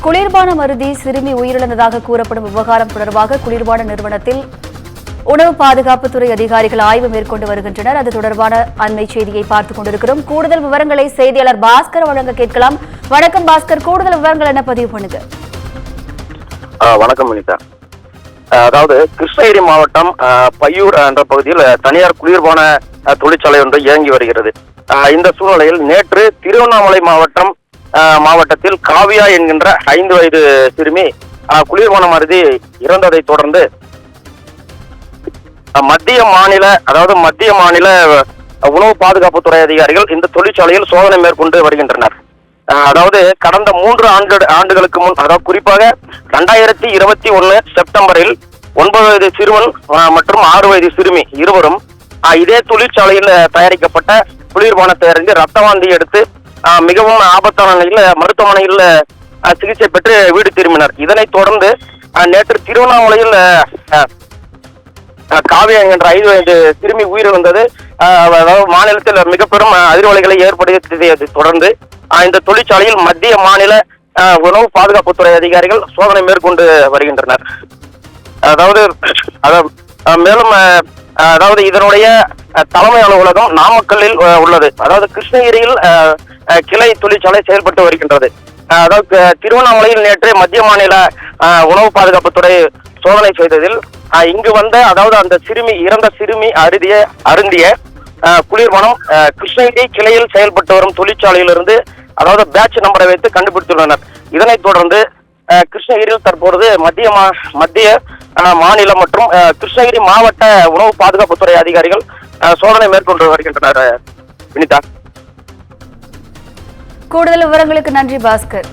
குளிர்பானம் அருந்தி சிறுமி உயிரிழந்ததாக கூறப்படும் விவகாரம் தொடர்பாக குளிர்பான நிறுவனத்தில் உணவு பாதுகாப்புத்துறை அதிகாரிகள் ஆய்வு மேற்கொண்டு வருகின்றனர். அது தொடர்பான அண்மை செய்தியை பார்த்துக் கொண்டிருக்கிறோம். கூடுதல் விவரங்களை செய்தியாளர் பாஸ்கர் வழங்க கேட்கலாம். வணக்கம் பாஸ்கர், கூடுதல் விவரங்கள் என்ன பதிவு பண்ணுங்க? வணக்கம் வினிதா. அதாவது கிருஷ்ணகிரி மாவட்டம் பையூர் என்ற பகுதியில் தனியார் குளிர்பான தொழிற்சாலை ஒன்று இயங்கி வருகிறது. இந்த சூழ்நிலையில் நேற்று திருவண்ணாமலை மாவட்டத்தில் காவியா என்கின்ற 5 வயது சிறுமி குளிர்பானம் அருந்தி இறந்ததை தொடர்ந்து மத்திய மாநில உணவு பாதுகாப்புத்துறை அதிகாரிகள் இந்த தொழிற்சாலையில் சோதனை மேற்கொண்டு வருகின்றனர். அதாவது கடந்த 3 ஆண்டுகளுக்கு முன், அதாவது குறிப்பாக 2021 செப்டம்பரில் 9 வயது சிறுவன் மற்றும் 6 வயது சிறுமி இருவரும் இதே தொழிற்சாலையில் தயாரிக்கப்பட்ட குளிர்பானத்தை அருந்தி ரத்த வாந்தி எடுத்து மிகவும் ஆபத்தான நிலையில் மருத்துவமனையில் சிகிச்சை பெற்று வீடு திரும்பினர். இதனைத் தொடர்ந்து நேற்று திருவண்ணாமலையில் காவியா என்கின்ற 5 வயது சிறுமி உயிரிழந்தது மாநிலத்தில் மிக பெரும் அதிர்வலைகளை ஏற்படுத்தியதை தொடர்ந்து இந்த தொழிற்சாலையில் மத்திய மாநில உணவு பாதுகாப்புத்துறை அதிகாரிகள் சோதனை மேற்கொண்டு வருகின்றனர். மேலும் இதனுடைய தலைமை அலுவலகம் நாமக்கல்லில் உள்ளது. அதாவது கிருஷ்ணகிரியில் கிளை தொழிற்சாலை செயல்பட்டு வருகின்றது. அதாவது திருவண்ணாமலையில் நேற்று மத்திய மாநில உணவு பாதுகாப்புத்துறை சோதனை செய்ததில் இங்கு வந்த அந்த இறந்த சிறுமி அருந்திய குளிர்பானம் கிருஷ்ணகிரி கிளையில் செயல்பட்டு வரும் தொழிற்சாலையிலிருந்து பேட்ச் நம்பரை வைத்து கண்டுபிடித்துள்ளனர். இதனைத் தொடர்ந்து கிருஷ்ணகிரியில் தற்பொழுது மத்திய மாநில மற்றும் கிருஷ்ணகிரி மாவட்ட உணவு பாதுகாப்புத்துறை அதிகாரிகள் சோதனை மேற்கொண்டு வருகின்றனர். வினிதா, கூடுதல் விவரங்களுக்கு நன்றி பாஸ்கர்.